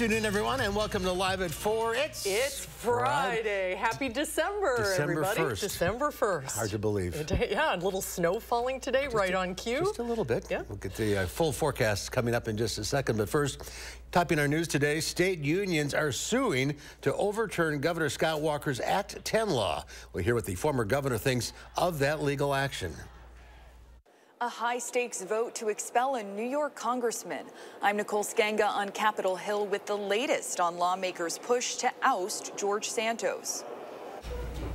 afternoon, everyone, and welcome to Live at 4. It's Friday. Happy December, everybody. 1st. December 1st. Hard to believe. Yeah, a little snow falling today, right on cue. Just a little bit. Yeah. We'll get the full forecast coming up in just a second. But first, topping our news today, state unions are suing to overturn Governor Scott Walker's Act 10 law. We'll hear what the former governor thinks of that legal action. A high-stakes vote to expel a New York congressman. I'm Nicole Skanga on Capitol Hill with the latest on lawmakers' push to oust George Santos.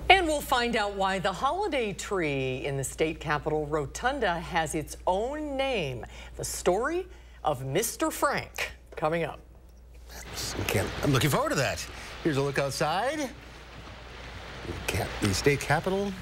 And we'll find out why the holiday tree in the state capitol rotunda has its own name. The story of Mr. Frank, coming up. I'm looking forward to that. Here's a look outside. The state capitol,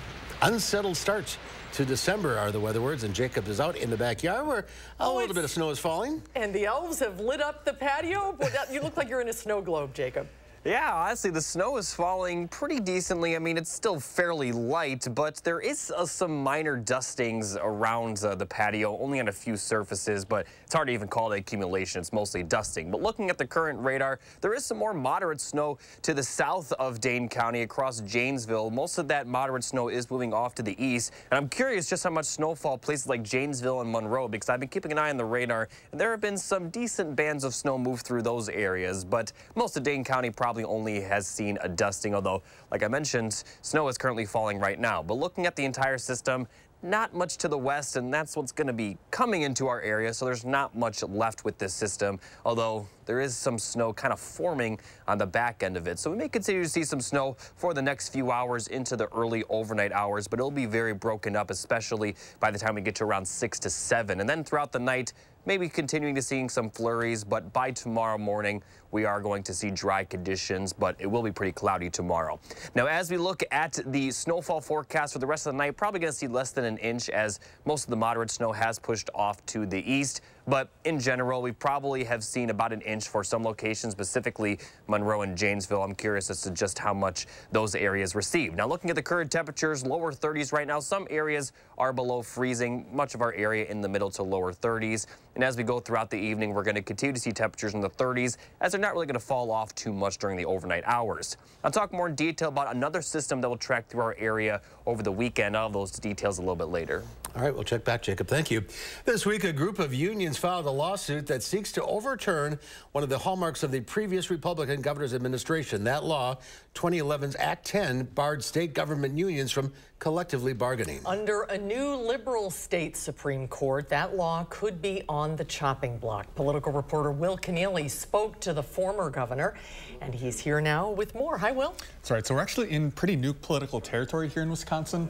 unsettled start to December are the weather words, and Jacob is out in the backyard where a little bit of snow is falling. And the elves have lit up the patio. Boy, you look like you're in a snow globe, Jacob. Yeah, honestly, the snow is falling pretty decently. I mean, it's still fairly light, but there is some minor dustings around the patio, only on a few surfaces, but it's hard to even call it accumulation. It's mostly dusting. But looking at the current radar, there is some more moderate snow to the south of Dane County across Janesville. Most of that moderate snow is moving off to the east, and I'm curious just how much snowfall places like Janesville and Monroe, because I've been keeping an eye on the radar, and there have been some decent bands of snow move through those areas, but most of Dane County probably only has seen a dusting, although, like I mentioned, snow is currently falling right now. But looking at the entire system, not much to the west, and that's what's going to be coming into our area, so there's not much left with this system, although there is some snow kind of forming on the back end of it. So we may continue to see some snow for the next few hours into the early overnight hours, but it'll be very broken up, especially by the time we get to around 6 to 7. And then throughout the night, maybe continuing to seeing some flurries, but by tomorrow morning, we are going to see dry conditions, but it will be pretty cloudy tomorrow. Now, as we look at the snowfall forecast for the rest of the night, probably going to see less than an inch as most of the moderate snow has pushed off to the east. But in general, we probably have seen about an inch for some locations, specifically Monroe and Janesville. I'm curious as to just how much those areas receive. Now, looking at the current temperatures, lower 30s right now. Some areas are below freezing, much of our area in the middle to lower 30s. And as we go throughout the evening, we're going to continue to see temperatures in the 30s, as they're not really going to fall off too much during the overnight hours. I'll talk more in detail about another system that will track through our area over the weekend. All of those details a little bit later. All right, we'll check back, Jacob. Thank you. This week, a group of unions filed a lawsuit that seeks to overturn one of the hallmarks of the previous Republican governor's administration. That law, 2011's Act 10, barred state government unions from collectively bargaining. Under a new liberal state Supreme Court, that law could be on the chopping block. Political reporter Will Keneally spoke to the former governor, and he's here now with more. Hi, Will. That's right. So we're actually in pretty new political territory here in Wisconsin.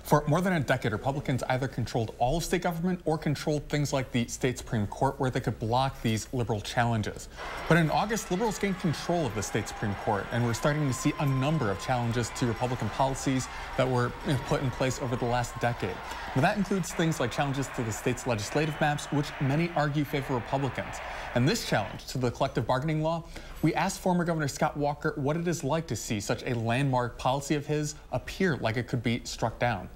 For more than a decade, Republicans either controlled all of state government or controlled things like the state Supreme Court, where they could block these liberal challenges. But in August, liberals gained control of the state Supreme Court, and we're starting to see a number of challenges to Republican policies that were put in place over the last decade. Now, that includes things like challenges to the state's legislative maps, which many argue favor Republicans. And this challenge to the collective bargaining law, we asked former Governor Scott Walker what it is like to see such a landmark policy of his appear like it could be struck down.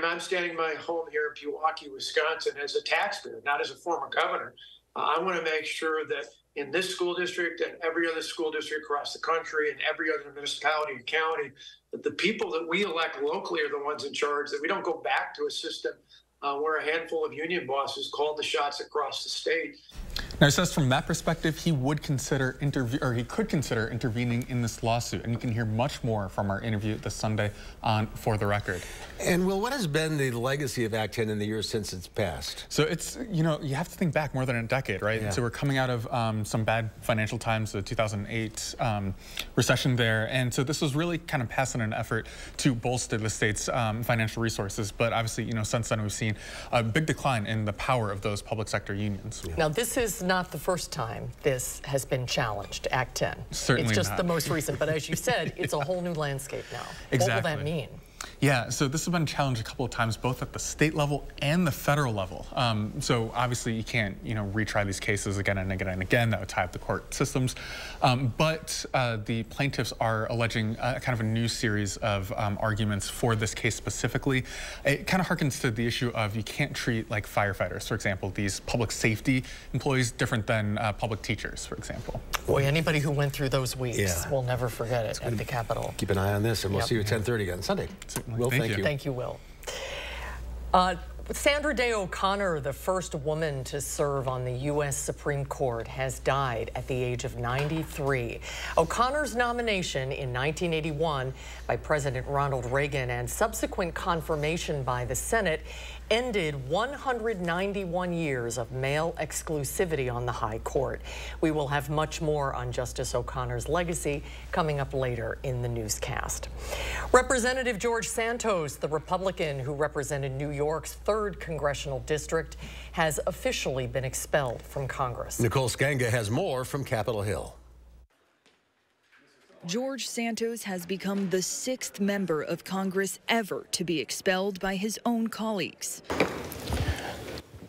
I'm standing in my home here in Pewaukee, Wisconsin, as a taxpayer, not as a former governor. I want to make sure that in this school district and every other school district across the country and every other municipality and county, that the people that we elect locally are the ones in charge, that we don't go back to a system where a handful of union bosses called the shots across the state. Now, he says from that perspective, he would consider intervening in this lawsuit, and you can hear much more from our interview this Sunday on For the Record. And Will, what has been the legacy of Act 10 in the years since it's passed? So it's, you know, you have to think back more than a decade, right? Yeah. So we're coming out of some bad financial times, the 2008 recession there, and so this was really kind of passed in an effort to bolster the state's financial resources. But obviously, you know, since then we've seen a big decline in the power of those public sector unions. Yeah. Now, this is not the first time this has been challenged, Act 10. Certainly It's just not. the most recent, but as you said, it's a whole new landscape now. Exactly. What will that mean? Yeah, so this has been challenged a couple of times, both at the state level and the federal level. So obviously you can't, retry these cases again and again and again. That would tie up the court systems. But the plaintiffs are alleging kind of a new series of arguments for this case specifically. It kind of harkens to the issue of you can't treat like firefighters, for example, these public safety employees different than public teachers, for example. Boy, anybody who went through those weeks will never forget it at the Capitol. Keep an eye on this, and we'll see you at 10:30 again Sunday. Will, thank you. Thank you, Will. Sandra Day O'Connor, the first woman to serve on the U.S. Supreme Court, has died at the age of 93. O'Connor's nomination in 1981 by President Ronald Reagan and subsequent confirmation by the Senate ended 191 years of male exclusivity on the High Court. We will have much more on Justice O'Connor's legacy coming up later in the newscast. Representative George Santos, the Republican who represented New York's 3rd congressional district, has officially been expelled from Congress. Nicole Skanga has more from Capitol Hill. George Santos has become the 6th member of Congress ever to be expelled by his own colleagues.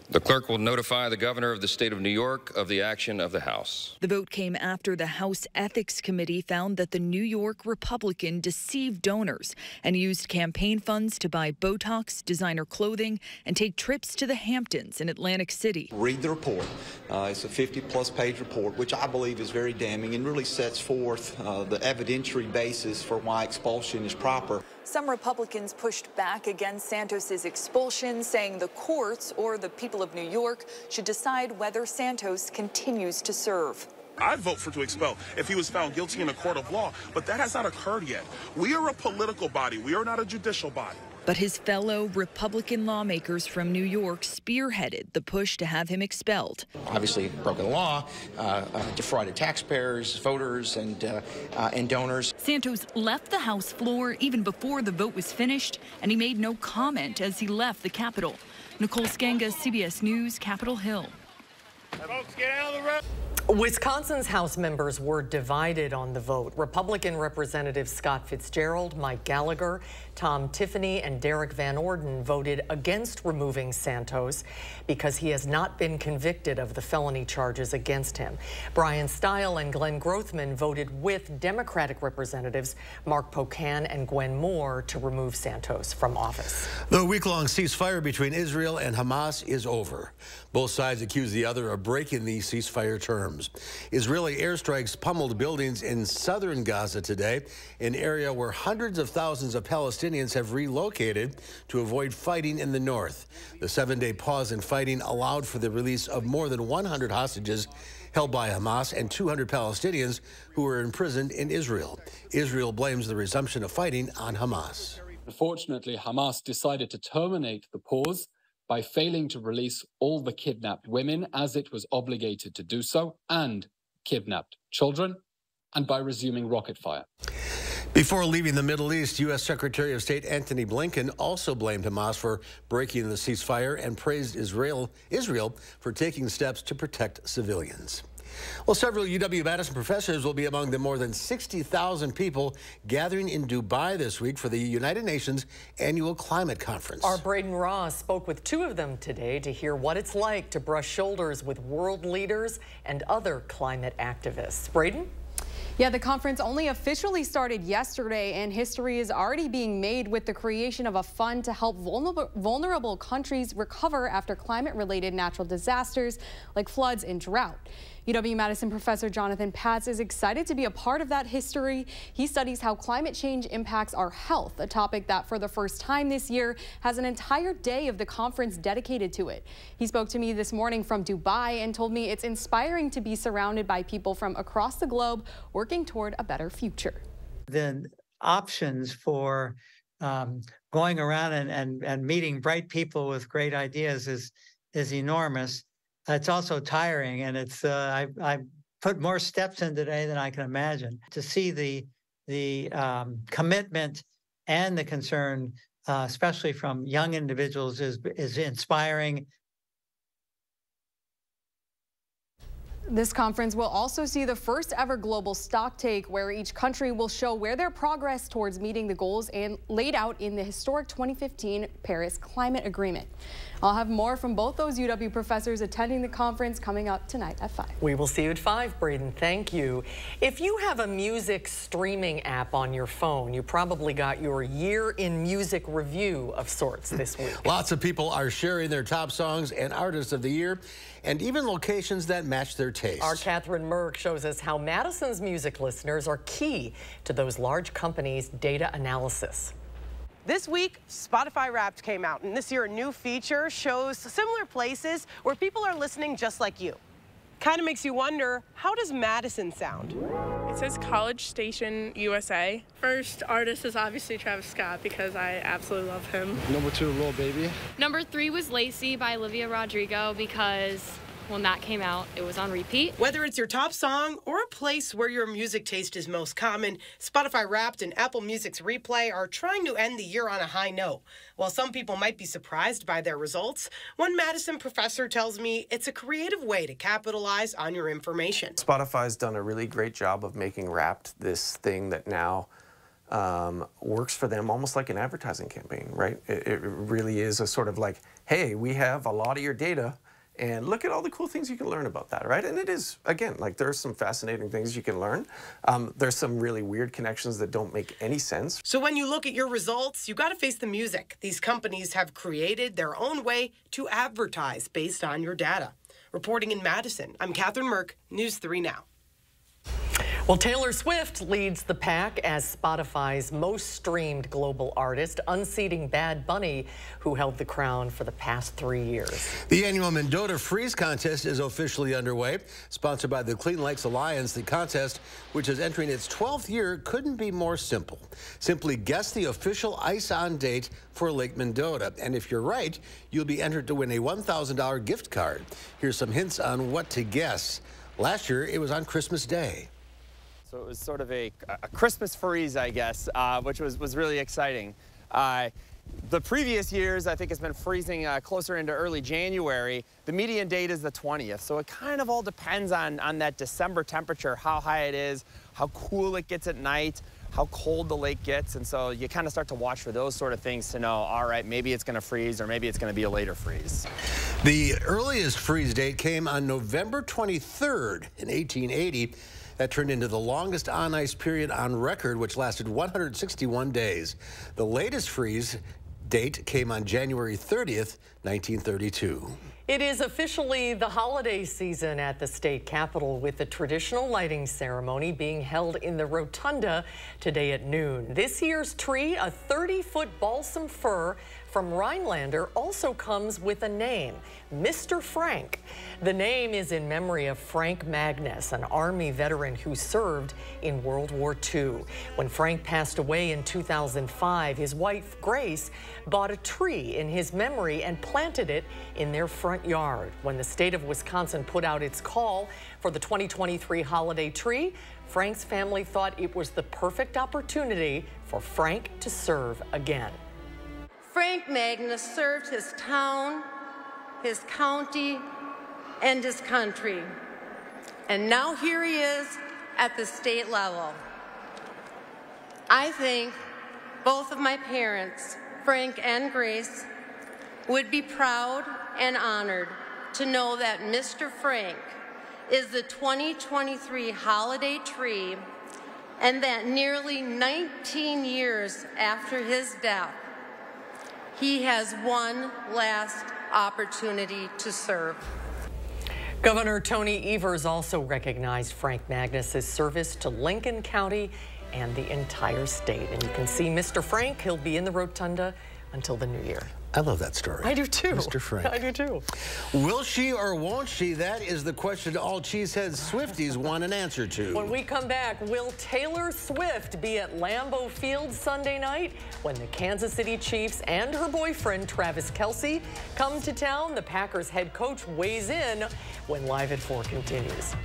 The clerk will notify the governor of the state of New York of the action of the House. The vote came after the House Ethics Committee found that the New York Republican deceived donors and used campaign funds to buy Botox, designer clothing, and take trips to the Hamptons in Atlantic City. Read the report. It's a 50-plus page report, which I believe is very damning and really sets forth the evidentiary basis for why expulsion is proper. Some Republicans pushed back against Santos's expulsion, saying the courts or the people of New York should decide whether Santos continues to serve. I'd vote to expel if he was found guilty in a court of law, but that has not occurred yet. We are a political body. We are not a judicial body. But his fellow Republican lawmakers from New York spearheaded the push to have him expelled. Obviously broken the law, defrauded taxpayers, voters, and donors. Santos left the House floor even before the vote was finished, and he made no comment as he left the Capitol. Nicole Skanga, CBS News, Capitol Hill. Folks, get out of the road. Wisconsin's House members were divided on the vote. Republican Representatives Scott Fitzgerald, Mike Gallagher, Tom Tiffany, and Derek Van Orden voted against removing Santos because he has not been convicted of the felony charges against him. Brian Stile and Glenn Grothman voted with Democratic Representatives Mark Pocan and Gwen Moore to remove Santos from office. The week-long ceasefire between Israel and Hamas is over. Both sides accuse the other of breaking the ceasefire terms. Israeli airstrikes pummeled buildings in southern Gaza today, an area where hundreds of thousands of Palestinians have relocated to avoid fighting in the north. The 7-day pause in fighting allowed for the release of more than 100 hostages held by Hamas and 200 Palestinians who were imprisoned in Israel. Israel blames the resumption of fighting on Hamas. Unfortunately, Hamas decided to terminate the pause by failing to release all the kidnapped women as it was obligated to do so, and kidnapped children, and by resuming rocket fire. Before leaving the Middle East, U.S. Secretary of State Antony Blinken also blamed Hamas for breaking the ceasefire and praised Israel for taking steps to protect civilians. Well, several UW-Madison professors will be among the more than 60,000 people gathering in Dubai this week for the United Nations Annual Climate Conference. Our Braden Ross spoke with 2 of them today to hear what it's like to brush shoulders with world leaders and other climate activists. Braden? Yeah, the conference only officially started yesterday, and history is already being made with the creation of a fund to help vulnerable countries recover after climate-related natural disasters like floods and drought. UW-Madison professor Jonathan Patz is excited to be a part of that history. He studies how climate change impacts our health, a topic that for the first time this year has an entire day of the conference dedicated to it. He spoke to me this morning from Dubai and told me it's inspiring to be surrounded by people from across the globe working toward a better future. The options for going around and meeting bright people with great ideas is enormous. It's also tiring, and it's I put more steps in today than I can imagine. To see the commitment and the concern, especially from young individuals, is inspiring. This conference will also see the first ever global stock take, where each country will show where their progress towards meeting the goals and laid out in the historic 2015 Paris Climate Agreement. I'll have more from both those UW professors attending the conference coming up tonight at 5. We will see you at 5, Braden. Thank you. If you have a music streaming app on your phone, you probably got your year in music review of sorts this week. Lots of people are sharing their top songs and artists of the year, and even locations that match their taste. Our Catherine Merck shows us how Madison's music listeners are key to those large companies' data analysis. This week, Spotify Wrapped came out, and this year a new feature shows similar places where people are listening just like you. Kind of makes you wonder, how does Madison sound? It says College Station, USA. First artist is obviously Travis Scott because I absolutely love him. Number 2, Lil Baby. Number 3 was Lacey by Olivia Rodrigo because when that came out, it was on repeat. Whether it's your top song or a place where your music taste is most common, Spotify Wrapped and Apple Music's Replay are trying to end the year on a high note. While some people might be surprised by their results, one Madison professor tells me it's a creative way to capitalize on your information. Spotify's done a really great job of making Wrapped this thing that now works for them almost like an advertising campaign, right? It really is a sort of like, hey, we have a lot of your data, and look at all the cool things you can learn about that, right? And it is, again, like there's some fascinating things you can learn. There's some really weird connections that don't make any sense. So when you look at your results, you got to face the music. These companies have created their own way to advertise based on your data. Reporting in Madison, I'm Catherine Merck, News 3 Now. Well, Taylor Swift leads the pack as Spotify's most streamed global artist, unseating Bad Bunny, who held the crown for the past 3 years. The annual Mendota Freeze Contest is officially underway. Sponsored by the Clean Lakes Alliance, the contest, which is entering its 12th year, couldn't be more simple. Simply guess the official ice-on date for Lake Mendota. And if you're right, you'll be entered to win a $1,000 gift card. Here's some hints on what to guess. Last year, it was on Christmas Day. So it was sort of a Christmas freeze, I guess, which was really exciting. The previous years, I think it's been freezing closer into early January. The median date is the 20th, so it kind of all depends on that December temperature, how high it is, how cool it gets at night, how cold the lake gets, and so you kind of start to watch for those sort of things to know, all right, maybe it's going to freeze or maybe it's going to be a later freeze. The earliest freeze date came on November 23rd in 1880. That turned into the longest on-ice period on record, which lasted 161 days. The latest freeze date came on January 30th, 1932. It is officially the holiday season at the state capitol, with the traditional lighting ceremony being held in the rotunda today at noon. This year's tree, a 30-foot balsam fir from Rhinelander, also comes with a name, Mr. Frank. The name is in memory of Frank Magnus, an Army veteran who served in World War II. When Frank passed away in 2005, his wife, Grace, bought a tree in his memory and planted it in their front yard. When the state of Wisconsin put out its call for the 2023 holiday tree, Frank's family thought it was the perfect opportunity for Frank to serve again. Frank Magnus served his town, his county, and his country. And now here he is at the state level. I think both of my parents, Frank and Grace, would be proud and honored to know that Mr. Frank is the 2023 holiday tree, and that nearly 19 years after his death, he has one last opportunity to serve. Governor Tony Evers also recognized Frank Magnus's service to Lincoln County and the entire state. And you can see Mr. Frank, he'll be in the rotunda until the new year. I love that story. I do too. Mr. Frank. I do too. Will she or won't she? That is the question all Cheesehead Swifties want an answer to. When we come back, will Taylor Swift be at Lambeau Field Sunday night when the Kansas City Chiefs and her boyfriend Travis Kelce come to town? The Packers head coach weighs in when Live at 4 continues.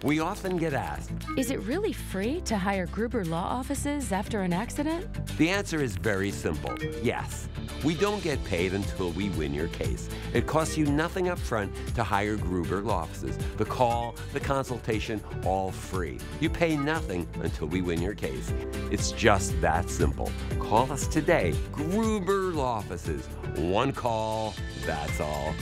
We often get asked, is it really free to hire Gruber Law Offices after an accident? The answer is very simple, yes. We don't get paid until we win your case. It costs you nothing up front to hire Gruber Law Offices. The call, the consultation, all free. You pay nothing until we win your case. It's just that simple. Call us today. Gruber Law Offices. One call, that's all.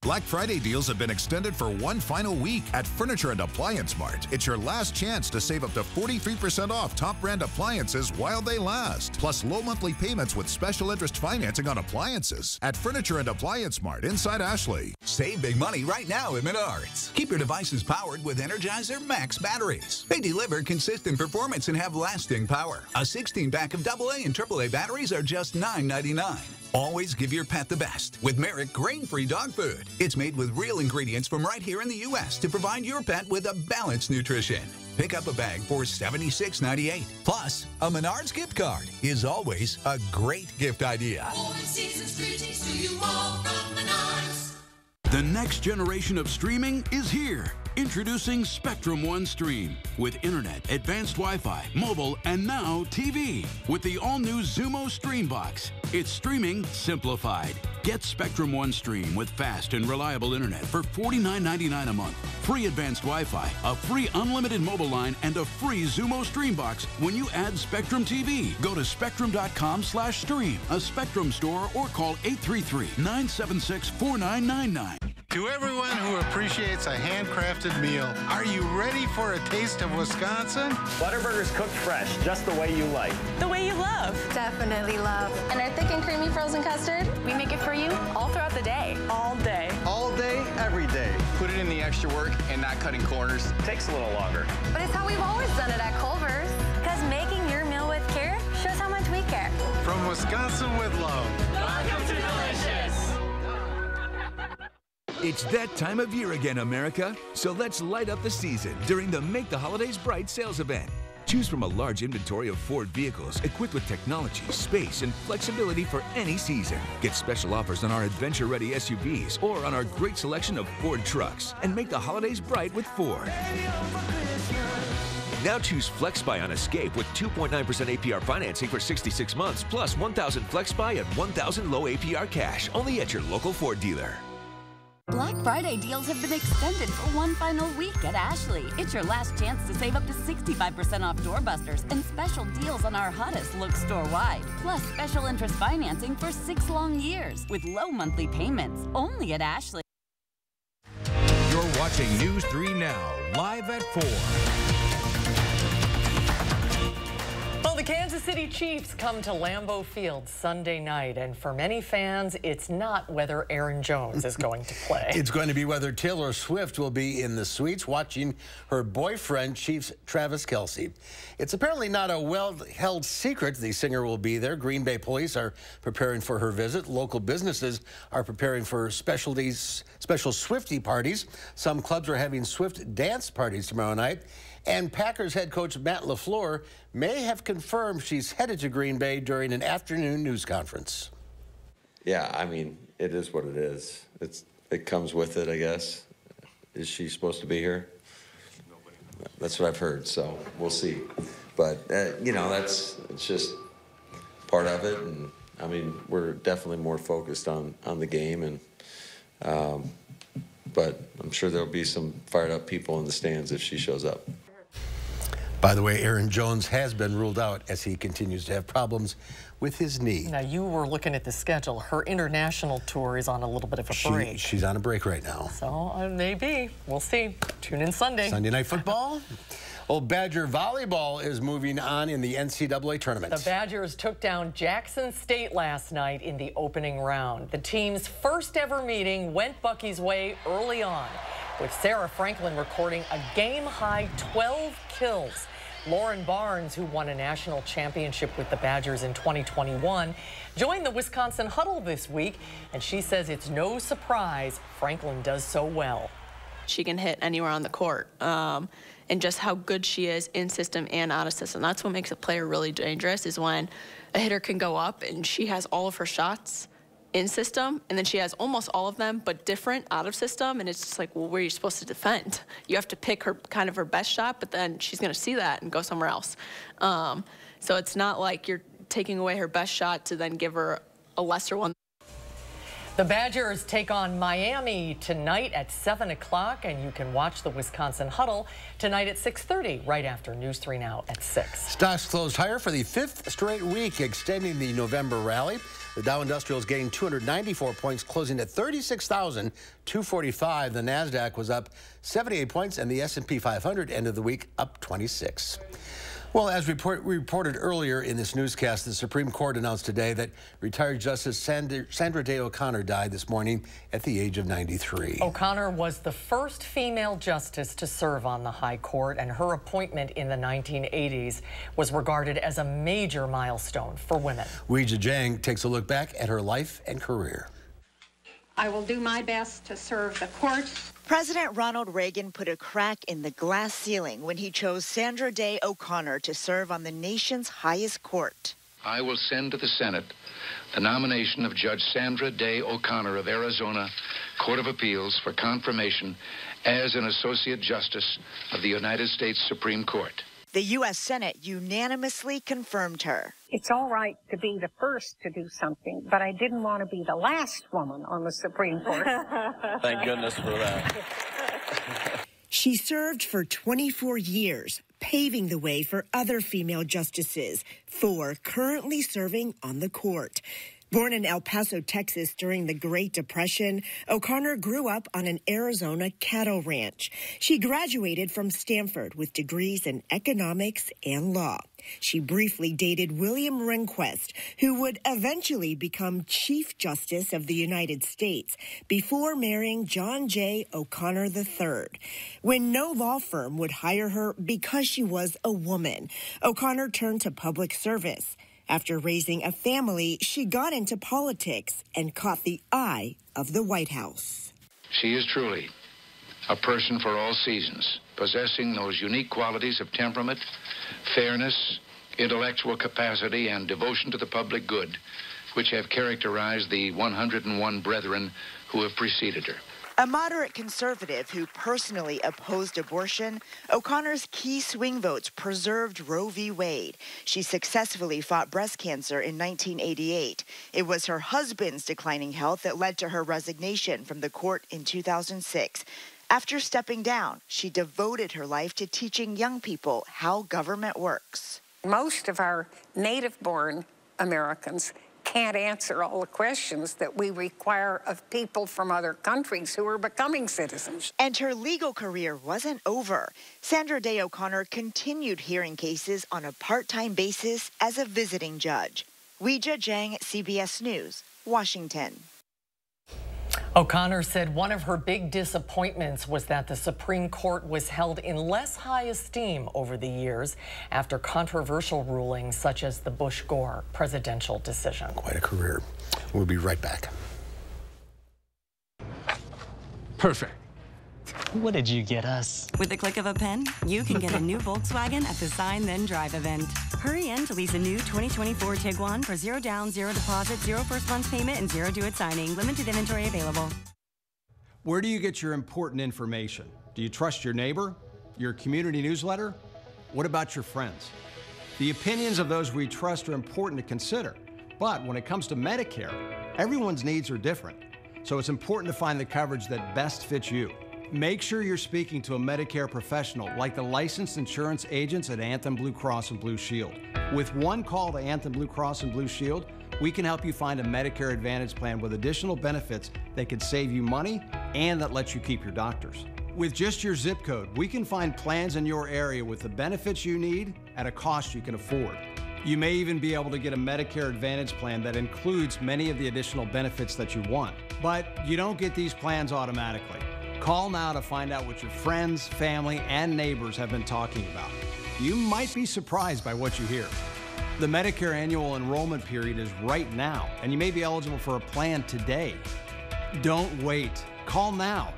Black Friday deals have been extended for one final week at Furniture and Appliance Mart. It's your last chance to save up to 43% off top brand appliances while they last. Plus low monthly payments with special interest financing on appliances at Furniture and Appliance Mart inside Ashley. Save big money right now at Menards. Keep your devices powered with Energizer Max batteries. They deliver consistent performance and have lasting power. A 16-pack of AA and AAA batteries are just $9.99. Always give your pet the best with Merrick grain-free dog food. It's made with real ingredients from right here in the U.S. to provide your pet with a balanced nutrition. Pick up a bag for $76.98. Plus, a Menards gift card is always a great gift idea. The next generation of streaming is here. Introducing Spectrum One Stream with internet, advanced Wi-Fi, mobile, and now TV with the all-new Xumo Stream Box. It's streaming simplified. Get Spectrum One Stream with fast and reliable internet for $49.99 a month, free advanced Wi-Fi, a free unlimited mobile line, and a free Xumo Stream Box when you add Spectrum TV. Go to spectrum.com/stream, a Spectrum store, or call 833-976-4999. To everyone who appreciates a handcrafted meal, are you ready for a taste of Wisconsin? Butterburgers cooked fresh, just the way you like. The way you love. Definitely love. And our thick and creamy frozen custard, we make it for you All throughout the day. All day. All day, every day. Put it in the extra work and not cutting corners. Takes a little longer. But it's how we've always done it at Culver's. Because making your meal with care shows how much we care. From Wisconsin with love. Welcome to Delicious. It's that time of year again, America. So let's light up the season during the Make the Holidays Bright sales event. Choose from a large inventory of Ford vehicles equipped with technology, space, and flexibility for any season. Get special offers on our adventure-ready SUVs or on our great selection of Ford trucks. And make the holidays bright with Ford. Now choose FlexBuy on Escape with 2.9% APR financing for 66 months, plus $1,000 FlexBuy and $1,000 low APR cash. Only at your local Ford dealer. Black Friday deals have been extended for one final week at Ashley. It's your last chance to save up to 65% off doorbusters and special deals on our hottest looks store-wide. Plus special interest financing for 6 long years with low monthly payments. Only at Ashley. You're watching News 3 Now, live at 4. Well, the Kansas City Chiefs come to Lambeau Field Sunday night, and for many fans, it's not whether Aaron Jones is going to play. It's going to be whether Taylor Swift will be in the suites watching her boyfriend, Chiefs Travis Kelce. It's apparently not a well-held secret the singer will be there. Green Bay police are preparing for her visit. Local businesses are preparing for special Swiftie parties. Some clubs are having Swift dance parties tomorrow night. And Packers head coach Matt LaFleur may have confirmed she's headed to Green Bay during an afternoon news conference. Yeah, I mean, it is what it is. It comes with it, I guess. Is she supposed to be here? That's what I've heard, so we'll see. But, you know, it's just part of it. And, I mean, we're definitely more focused on the game. And but I'm sure there'll be some fired up people in the stands if she shows up. By the way, Aaron Jones has been ruled out as he continues to have problems with his knee. Now, you were looking at the schedule. Her international tour is on a little bit of a break. She's on a break right now. So, maybe. We'll see. Tune in Sunday. Sunday Night Football. Old Badger volleyball is moving on in the NCAA tournament. The Badgers took down Jackson State last night in the opening round. The team's first ever meeting went Bucky's way early on, with Sarah Franklin recording a game-high 12 kills. Lauren Barnes, who won a national championship with the Badgers in 2021, joined the Wisconsin Huddle this week, and she says it's no surprise Franklin does so well. She can hit anywhere on the court, and just how good she is in system and out of system. That's what makes a player really dangerous, is when a hitter can go up and she has all of her shots in system, and then she has almost all of them, but different out of system, and it's just like, well, where are you supposed to defend? You have to pick her kind of her best shot, but then she's going to see that and go somewhere else. So it's not like you're taking away her best shot to then give her a lesser one. The Badgers take on Miami tonight at 7 o'clock, and you can watch the Wisconsin Huddle tonight at 6:30, right after News 3 Now at 6. Stocks closed higher for the 5th straight week, extending the November rally. The Dow Industrials gained 294 points, closing at 36,245. The NASDAQ was up 78 points, and the S&P 500 ended the week up 26. Well, as reported earlier in this newscast, the Supreme Court announced today that retired Justice Sandra Day O'Connor died this morning at the age of 93. O'Connor was the first female justice to serve on the High Court, and her appointment in the 1980s was regarded as a major milestone for women. Weijia Jiang takes a look back at her life and career. I will do my best to serve the court. President Ronald Reagan put a crack in the glass ceiling when he chose Sandra Day O'Connor to serve on the nation's highest court. I will send to the Senate the nomination of Judge Sandra Day O'Connor of Arizona Court of Appeals for confirmation as an Associate Justice of the United States Supreme Court. The U.S. Senate unanimously confirmed her. It's all right to be the first to do something, but I didn't want to be the last woman on the Supreme Court. Thank goodness for that. She served for 24 years, paving the way for other female justices, 4 currently serving on the court. Born in El Paso, Texas during the Great Depression, O'Connor grew up on an Arizona cattle ranch. She graduated from Stanford with degrees in economics and law. She briefly dated William Rehnquist, who would eventually become Chief Justice of the United States, before marrying John J. O'Connor III. When no law firm would hire her because she was a woman, O'Connor turned to public service. After raising a family, she got into politics and caught the eye of the White House. She is truly a person for all seasons, possessing those unique qualities of temperament, fairness, intellectual capacity, and devotion to the public good, which have characterized the 101 brethren who have preceded her. A moderate conservative who personally opposed abortion, O'Connor's key swing votes preserved Roe v. Wade. She successfully fought breast cancer in 1988. It was her husband's declining health that led to her resignation from the court in 2006. After stepping down, she devoted her life to teaching young people how government works. Most of our native-born Americans can't answer all the questions that we require of people from other countries who are becoming citizens. And her legal career wasn't over. Sandra Day O'Connor continued hearing cases on a part-time basis as a visiting judge. Weijia Jiang, CBS News, Washington. O'Connor said one of her big disappointments was that the Supreme Court was held in less high esteem over the years after controversial rulings such as the Bush-Gore presidential decision. Quite a career. We'll be right back. Perfect. What did you get us? With the click of a pen, you can get a new Volkswagen at the Sign Then Drive event. Hurry in to lease a new 2024 Tiguan for 0 down, 0 deposit, 0 first month's payment, and 0 due at signing. Limited inventory available. Where do you get your important information? Do you trust your neighbor? Your community newsletter? What about your friends? The opinions of those we trust are important to consider. But when it comes to Medicare, everyone's needs are different. So it's important to find the coverage that best fits you. Make sure you're speaking to a Medicare professional like the licensed insurance agents at Anthem Blue Cross and Blue Shield. With one call to Anthem Blue Cross and Blue Shield, we can help you find a Medicare Advantage plan with additional benefits that can save you money and that lets you keep your doctors. With just your zip code, we can find plans in your area with the benefits you need at a cost you can afford. You may even be able to get a Medicare Advantage plan that includes many of the additional benefits that you want. But you don't get these plans automatically. Call now to find out what your friends, family, and neighbors have been talking about. You might be surprised by what you hear. The Medicare annual enrollment period is right now, and you may be eligible for a plan today. Don't wait. Call now.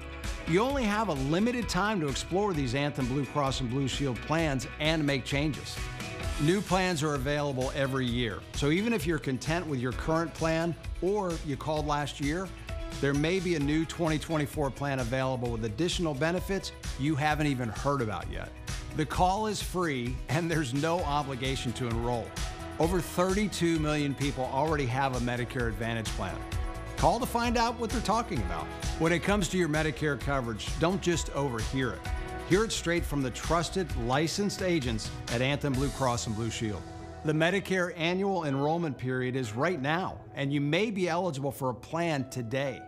You only have a limited time to explore these Anthem Blue Cross and Blue Shield plans and make changes. New plans are available every year. So even if you're content with your current plan or you called last year, there may be a new 2024 plan available with additional benefits you haven't even heard about yet. The call is free and there's no obligation to enroll. Over 32 million people already have a Medicare Advantage plan. Call to find out what they're talking about. When it comes to your Medicare coverage, don't just overhear it. Hear it straight from the trusted, licensed agents at Anthem Blue Cross and Blue Shield. The Medicare annual enrollment period is right now, and you may be eligible for a plan today.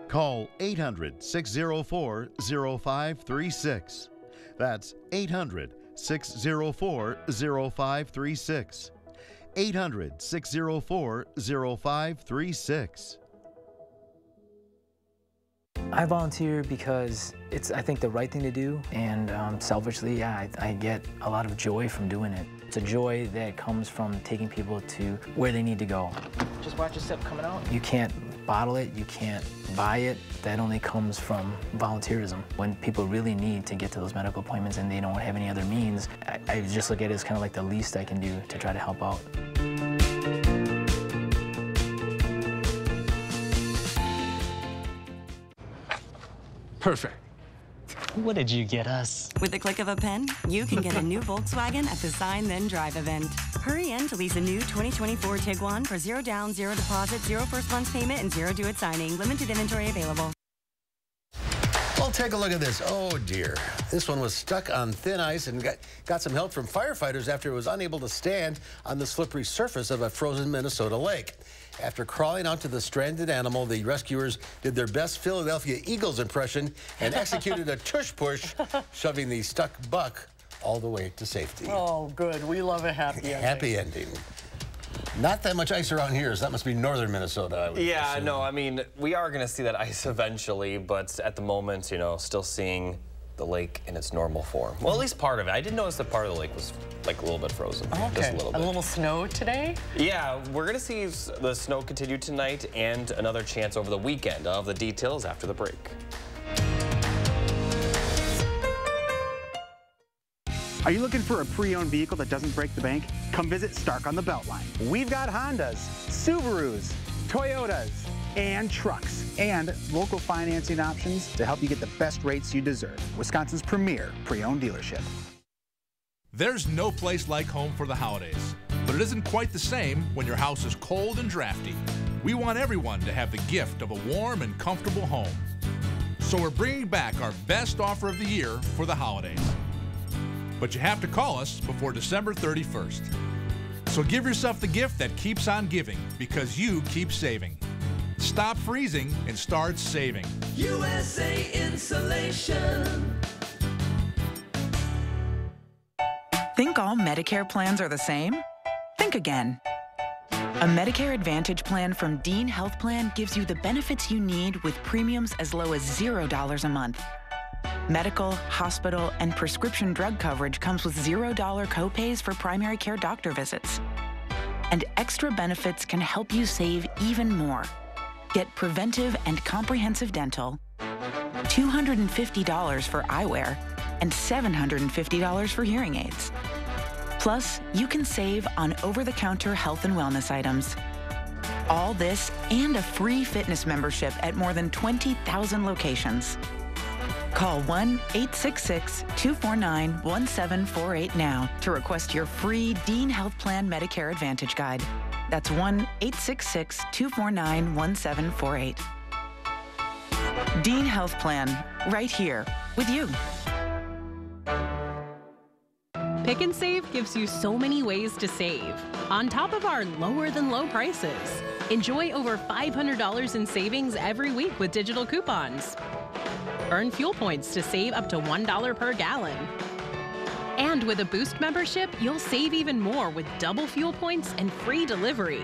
Call 800-604-0536. That's 800-604-0536. 800-604-0536. I volunteer because it's, I think, the right thing to do, and selfishly, yeah, I get a lot of joy from doing it. It's a joy that comes from taking people to where they need to go. Just watch your step coming out. You can't bottle it, you can't buy it. That only comes from volunteerism. When people really need to get to those medical appointments and they don't have any other means, I just look at it as kind of like the least I can do to try to help out. Perfect. What did you get us? With the click of a pen, you can get a new Volkswagen at the Sign Then Drive event. Hurry in to lease a new 2024 Tiguan for 0 down, 0 deposit, 0 first month's payment, and 0 due at signing. Limited inventory available. Well, take a look at this. Oh, dear. This one was stuck on thin ice and got some help from firefighters after it was unable to stand on the slippery surface of a frozen Minnesota lake. After crawling out to the stranded animal, the rescuers did their best Philadelphia Eagles impression and executed a tush push, shoving the stuck buck all the way to safety. Oh, good. We love a happy ending. Happy ending. Not that much ice around here, so that must be northern Minnesota, I would assume. No, I mean, we are going to see that ice eventually, but at the moment, you know, still seeing the lake in its normal form. Well, at least part of it. I did notice that part of the lake was like a little bit frozen. Okay. Just a little bit. A little snow today? Yeah, we're going to see the snow continue tonight and another chance over the weekend. I'll have the details after the break. Are you looking for a pre-owned vehicle that doesn't break the bank? Come visit Stark on the Beltline. We've got Hondas, Subarus, Toyotas, and trucks, and local financing options to help you get the best rates you deserve. Wisconsin's premier pre-owned dealership. There's no place like home for the holidays, but it isn't quite the same when your house is cold and drafty. We want everyone to have the gift of a warm and comfortable home. So we're bringing back our best offer of the year for the holidays. But you have to call us before December 31st. So give yourself the gift that keeps on giving, because you keep saving. Stop freezing and start saving. USA Insulation. Think all Medicare plans are the same? Think again. A Medicare Advantage plan from Dean Health Plan gives you the benefits you need with premiums as low as $0 a month. Medical, hospital, and prescription drug coverage comes with $0 copays for primary care doctor visits. And extra benefits can help you save even more. Get preventive and comprehensive dental, $250 for eyewear, and $750 for hearing aids. Plus, you can save on over-the-counter health and wellness items. All this and a free fitness membership at more than 20,000 locations. Call 1-866-249-1748 now to request your free Dean Health Plan Medicare Advantage Guide. That's 1-866-249-1748. Dean Health Plan, right here with you. Pick and Save gives you so many ways to save, on top of our lower than low prices. Enjoy over $500 in savings every week with digital coupons. Earn fuel points to save up to $1 per gallon. And with a Boost membership, you'll save even more with double fuel points and free delivery.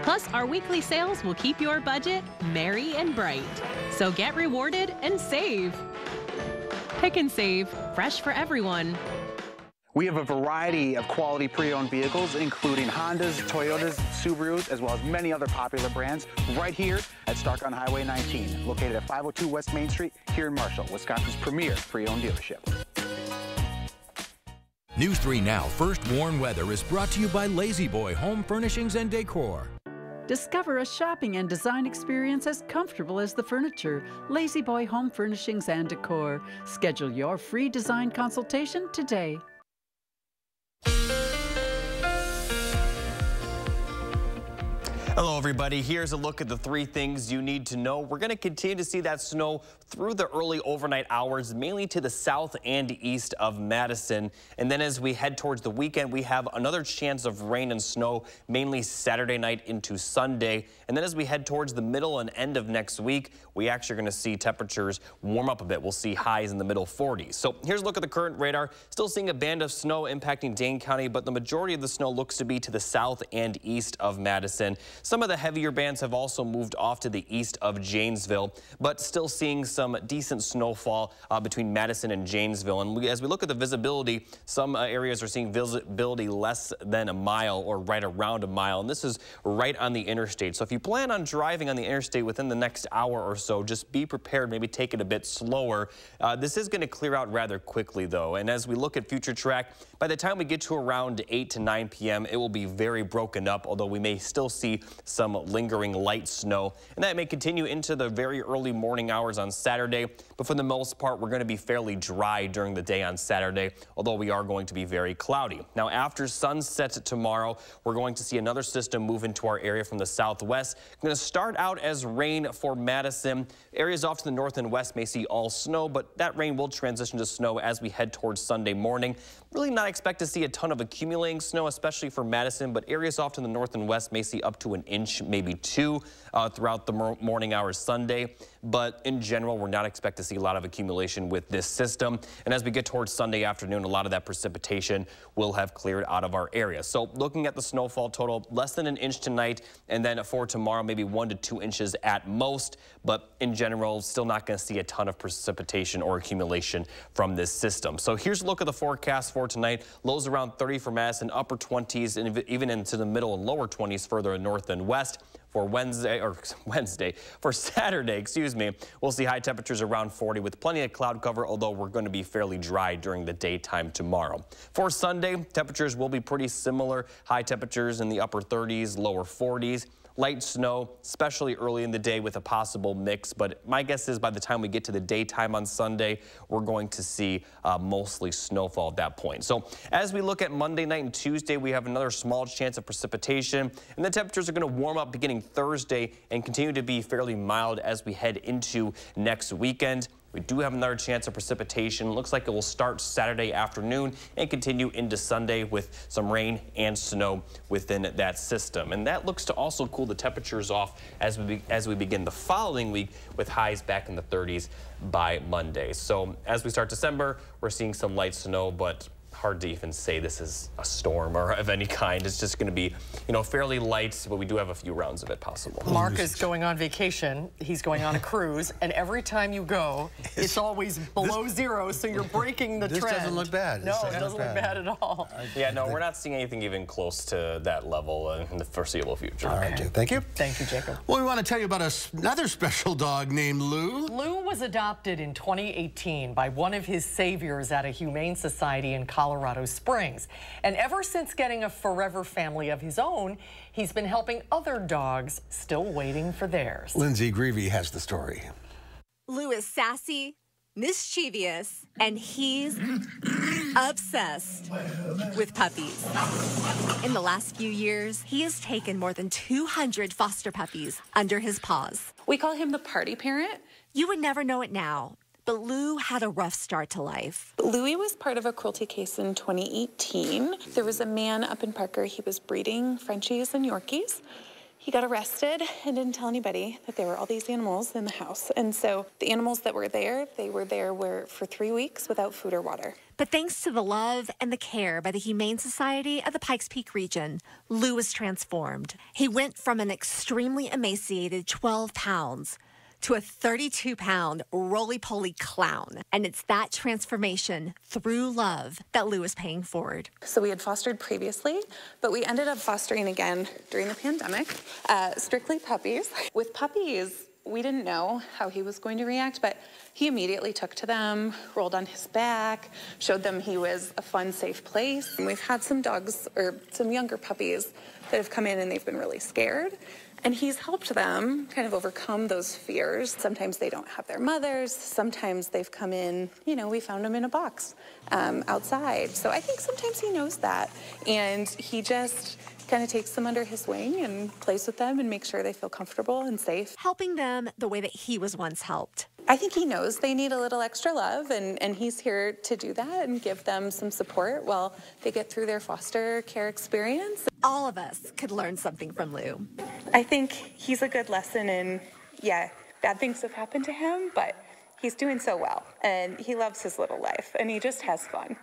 Plus, our weekly sales will keep your budget merry and bright. So get rewarded and save. Pick and Save, fresh for everyone. We have a variety of quality pre-owned vehicles, including Hondas, Toyotas, Subarus, as well as many other popular brands, right here at Stark on Highway 19, located at 502 West Main Street here in Marshall, Wisconsin's premier pre-owned dealership. News 3 Now First Warn Weather is brought to you by Lazy Boy Home Furnishings and Decor. Discover a shopping and design experience as comfortable as the furniture. Lazy Boy Home Furnishings and Decor. Schedule your free design consultation today. Hello, everybody. Here's a look at the 3 things you need to know. We're going to continue to see that snow through the early overnight hours, mainly to the south and east of Madison. And then as we head towards the weekend, we have another chance of rain and snow, mainly Saturday night into Sunday. And then as we head towards the middle and end of next week, we actually are going to see temperatures warm up a bit. We'll see highs in the middle 40s. So here's a look at the current radar. Still seeing a band of snow impacting Dane County, but the majority of the snow looks to be to the south and east of Madison. Some of the heavier bands have also moved off to the east of Janesville, but still seeing some decent snowfall between Madison and Janesville. And as we look at the visibility, some areas are seeing visibility less than a mile or right around a mile. And this is right on the interstate. So if you plan on driving on the interstate within the next hour or so, just be prepared, maybe take it a bit slower. This is going to clear out rather quickly, though. And as we look at future track, by the time we get to around 8 to 9 p.m., it will be very broken up, although we may still see some lingering light snow. And that may continue into the very early morning hours on Saturday. But for the most part, we're going to be fairly dry during the day on Saturday, although we are going to be very cloudy. Now, after sunset tomorrow, we're going to see another system move into our area from the southwest. Going to start out as rain for Madison. Areas off to the north and west may see all snow, but that rain will transition to snow as we head towards Sunday morning. Really not expect to see a ton of accumulating snow, especially for Madison, but areas off to the north and west may see up to an inch, maybe 2 throughout the morning hours Sunday. But in general, we're not expect to see a lot of accumulation with this system. And as we get towards Sunday afternoon, a lot of that precipitation will have cleared out of our area. So looking at the snowfall total, less than an inch tonight, and then for tomorrow, maybe 1 to 2 inches at most. But in general, still not going to see a ton of precipitation or accumulation from this system. So here's a look at the forecast for tonight. Lows around 30 for Madison, upper 20s, and even into the middle and lower 20s further north and west. For for Saturday, excuse me, we'll see high temperatures around 40 with plenty of cloud cover, although we're going to be fairly dry during the daytime tomorrow. For Sunday, temperatures will be pretty similar. High temperatures in the upper 30s, lower 40s. Light snow, especially early in the day with a possible mix. But my guess is by the time we get to the daytime on Sunday, we're going to see mostly snowfall at that point. So as we look at Monday night and Tuesday, we have another small chance of precipitation. And the temperatures are going to warm up beginning Thursday and continue to be fairly mild as we head into next weekend. We do have another chance of precipitation. Looks like it will start Saturday afternoon and continue into Sunday with some rain and snow within that system. And that looks to also cool the temperatures off as we begin the following week with highs back in the 30s by Monday. So as we start December, we're seeing some light snow, but hard to even say this is a storm or of any kind. It's just going to be, fairly light, but we do have a few rounds of it possible. Mark is going on vacation. He's going on a cruise, and every time you go, it's always below zero, so you're breaking the trend. This doesn't look bad. No, it doesn't look bad at all. Yeah, no, we're not seeing anything even close to that level in the foreseeable future. All right, thank you. Thank you, Jacob. Well, we want to tell you about another special dog named Lou. Lou was adopted in 2018 by one of his saviors at a humane society in Colorado Springs. And ever since getting a forever family of his own, he's been helping other dogs still waiting for theirs. Lindsay Greavy has the story. Lou is sassy, mischievous, and he's obsessed with puppies. In the last few years, he has taken more than 200 foster puppies under his paws. We call him the party parent. You would never know it now, but Lou had a rough start to life. Louie was part of a cruelty case in 2018. There was a man up in Parker. He was breeding Frenchies and Yorkies. He got arrested and didn't tell anybody that there were all these animals in the house. And so the animals that were there, for 3 weeks without food or water. But thanks to the love and the care by the Humane Society of the Pikes Peak region, Lou was transformed. He went from an extremely emaciated 12 pounds to a 32-pound roly-poly clown. And it's that transformation through love that Lou is paying forward. So we had fostered previously, but we ended up fostering again during the pandemic, strictly puppies. With puppies, We didn't know how he was going to react, but he immediately took to them, rolled on his back, showed them he was a fun, safe place. And we've had some dogs, or some younger puppies, that have come in and they've been really scared. And he's helped them kind of overcome those fears. Sometimes they don't have their mothers. Sometimes they've come in, you know, we found them in a box outside. So I think sometimes he knows that. And he just kind of takes them under his wing and plays with them and makes sure they feel comfortable and safe. Helping them the way that he was once helped. I think he knows they need a little extra love, and he's here to do that and give them some support while they get through their foster care experience. All of us could learn something from Lou. I think he's a good lesson in, yeah, bad things have happened to him, but he's doing so well, and he loves his little life, and he just has fun.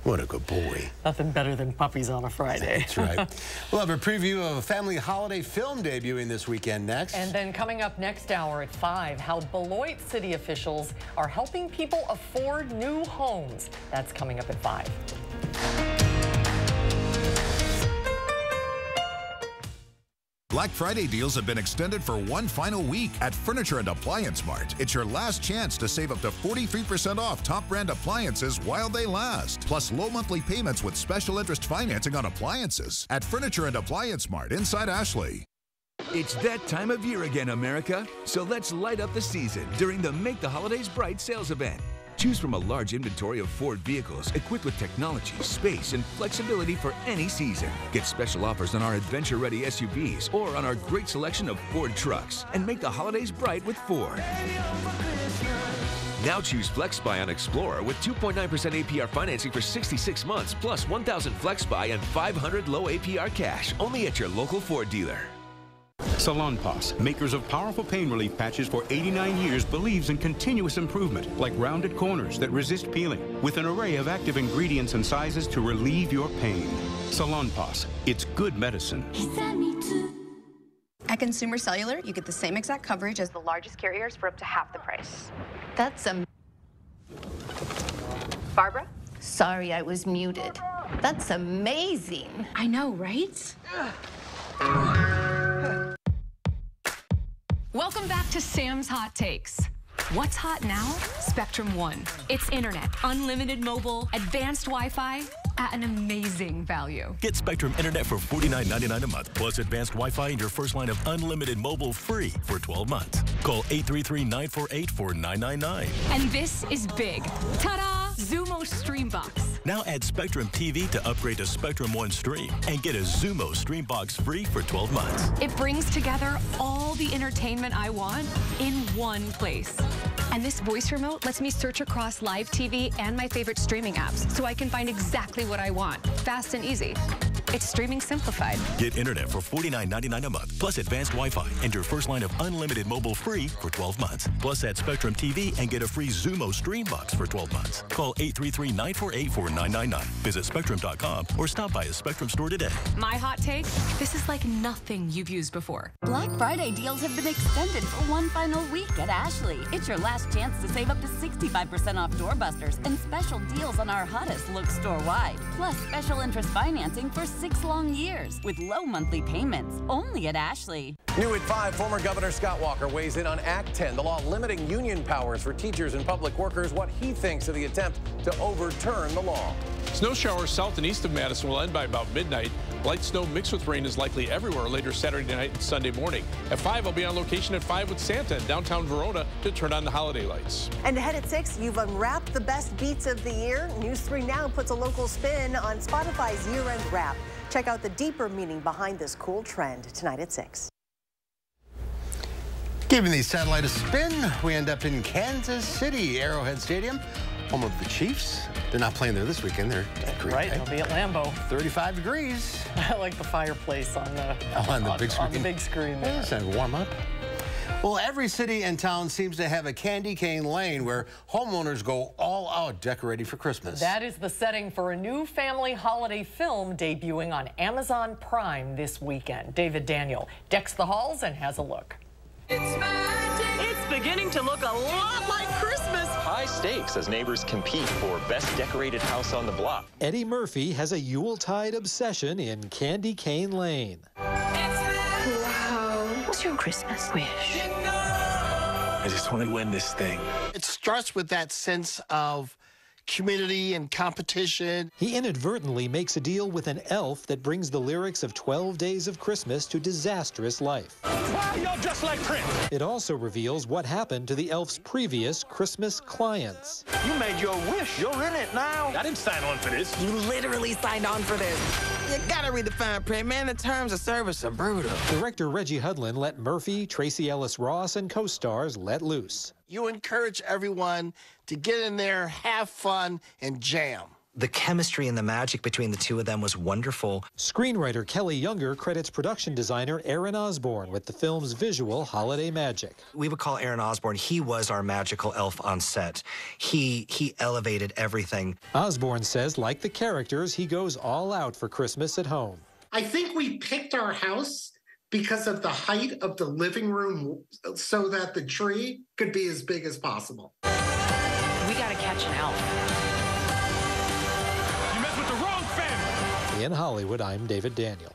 What a good boy. Nothing better than puppies on a Friday. That's right. We'll have a preview of a family holiday film debuting this weekend next. And then coming up next hour at 5, how Beloit city officials are helping people afford new homes. That's coming up at 5. Black Friday deals have been extended for one final week at Furniture and Appliance Mart. It's your last chance to save up to 43% off top brand appliances while they last. Plus low monthly payments with special interest financing on appliances at Furniture and Appliance Mart inside Ashley. It's that time of year again, America. So let's light up the season during the Make the Holidays Bright sales event. Choose from a large inventory of Ford vehicles equipped with technology, space, and flexibility for any season. Get special offers on our adventure-ready SUVs or on our great selection of Ford trucks. And make the holidays bright with Ford. Now choose FlexBuy on Explorer with 2.9% APR financing for 66 months, plus $1,000 FlexBuy and $500 low APR cash, only at your local Ford dealer. Salonpas, makers of powerful pain relief patches for 89 years, believes in continuous improvement, like rounded corners that resist peeling, with an array of active ingredients and sizes to relieve your pain. Salonpas, it's good medicine. At Consumer Cellular, you get the same exact coverage as the largest carriers for up to half the price. That's Barbara? Sorry, I was muted. That's amazing. I know, right? Welcome back to Sam's Hot Takes. What's hot now? Spectrum One. It's internet, unlimited mobile, advanced Wi-Fi at an amazing value. Get Spectrum Internet for $49.99 a month, plus advanced Wi-Fi and your first line of unlimited mobile free for 12 months. Call 833-948-4999. And this is big. Ta-da! Zumo Streambox. Now add Spectrum TV to upgrade to Spectrum One Stream and get a Zumo Streambox free for 12 months. It brings together all the entertainment I want in one place. And this voice remote lets me search across live TV and my favorite streaming apps so I can find exactly what I want, fast and easy. It's streaming simplified. Get internet for $49.99 a month, plus advanced Wi-Fi and your first line of unlimited mobile free for 12 months. Plus add Spectrum TV and get a free Zumo Streambox for 12 months. Call 833-948-4999. Visit Spectrum.com or stop by a Spectrum store today. My hot take? This is like nothing you've used before. Black Friday deals have been extended for one final week at Ashley. It's your last chance to save up to 65% off doorbusters and special deals on our hottest looks store-wide. Plus special interest financing for 6 long years with low monthly payments only at Ashley. New at 5, former Governor Scott Walker weighs in on Act 10, the law limiting union powers for teachers and public workers, what he thinks of the attempt to overturn the law. Snow showers south and east of Madison will end by about midnight. Light snow mixed with rain is likely everywhere later Saturday night and Sunday morning. At 5, I'll be on location at 5 with Santa in downtown Verona to turn on the holiday lights. And ahead at 6, you've unwrapped the best beats of the year. News 3 Now puts a local spin on Spotify's year-end wrap. Check out the deeper meaning behind this cool trend tonight at 6. Giving the satellite a spin, we end up in Kansas City, Arrowhead Stadium, home of the Chiefs. They're not playing there this weekend. They're at Green Bay. Bay. They'll be at Lambeau. 35 degrees. I like the fireplace on the big screen. On the big screen there. It's time to warm up. Well, every city and town seems to have a candy cane lane where homeowners go all out decorating for Christmas. That is the setting for a new family holiday film debuting on Amazon Prime this weekend. David Daniel decks the halls and has a look. It's beginning to look a lot like Christmas. High stakes as neighbors compete for best decorated house on the block. Eddie Murphy has a Yuletide obsession in Candy Cane Lane. Wow. What's your Christmas wish? I just want to win this thing. It starts with that sense of community and competition. He inadvertently makes a deal with an elf that brings the lyrics of 12 Days of Christmas to disastrous life. Why y'all just like Prince? It also reveals what happened to the elf's previous Christmas clients. You made your wish. You're in it now. I didn't sign on for this. You literally signed on for this. You gotta read the fine print, man. The terms of service are brutal. Director Reggie Hudlin let Murphy, Tracy Ellis Ross, and co-stars let loose. You encourage everyone to get in there, have fun, and jam. The chemistry and the magic between the two of them was wonderful. Screenwriter Kelly Younger credits production designer Aaron Osborne with the film's visual holiday magic. We would call Aaron Osborne, he was our magical elf on set. He elevated everything. Osborne says, like the characters, he goes all out for Christmas at home. I think we picked our house because of the height of the living room so that the tree could be as big as possible. We gotta catch an elf. You messed with the wrong family. In Hollywood, I'm David Daniel.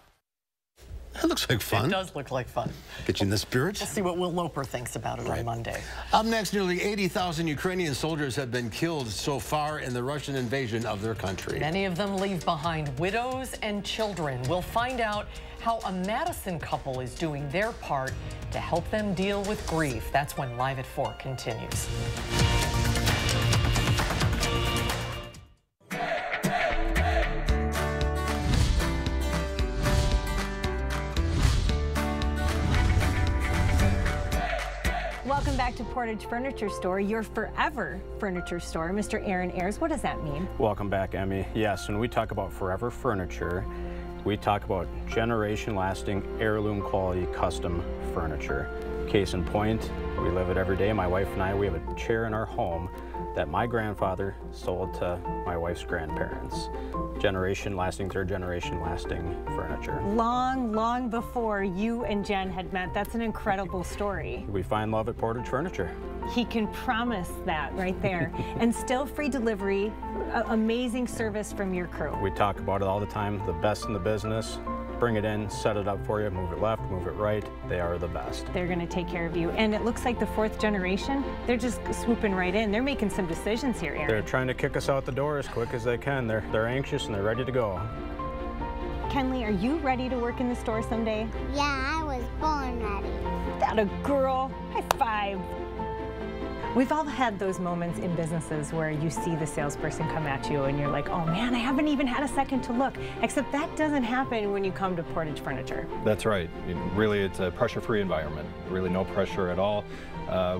That looks like fun. It does look like fun. Get you in the spirit. We'll see what Will Loper thinks about it on Monday. Up next, nearly 80,000 Ukrainian soldiers have been killed so far in the Russian invasion of their country. Many of them leave behind widows and children. We'll find out how a Madison couple is doing their part to help them deal with grief. That's when Live at 4 continues. Welcome back to Portage Furniture Store, your forever furniture store. Mr. Aaron Ayers, what does that mean? Welcome back, Emmy. Yes, when we talk about forever furniture, we talk about generation-lasting, heirloom-quality custom furniture. Case in point, we live it every day. My wife and I, we have a chair in our home that my grandfather sold to my wife's grandparents. Generation-lasting, third-generation-lasting furniture. Long before you and Jen had met. That's an incredible story. We find love at Portage Furniture. He can promise that right there. And still free delivery, amazing service from your crew. We talk about it all the time, the best in the business. Bring it in, set it up for you, move it left, move it right. They are the best. They're going to take care of you. And it looks like the fourth generation, they're just swooping right in. They're making some decisions here, Aaron. They're trying to kick us out the door as quick as they can. They're anxious and they're ready to go. Kenley, are you ready to work in the store someday? Yeah, I was born ready. That a girl. High five. We've all had those moments in businesses where you see the salesperson come at you and you're like, oh man, I haven't even had a second to look. Except that doesn't happen when you come to Portage Furniture. That's right. Really, it's a pressure-free environment. Really no pressure at all.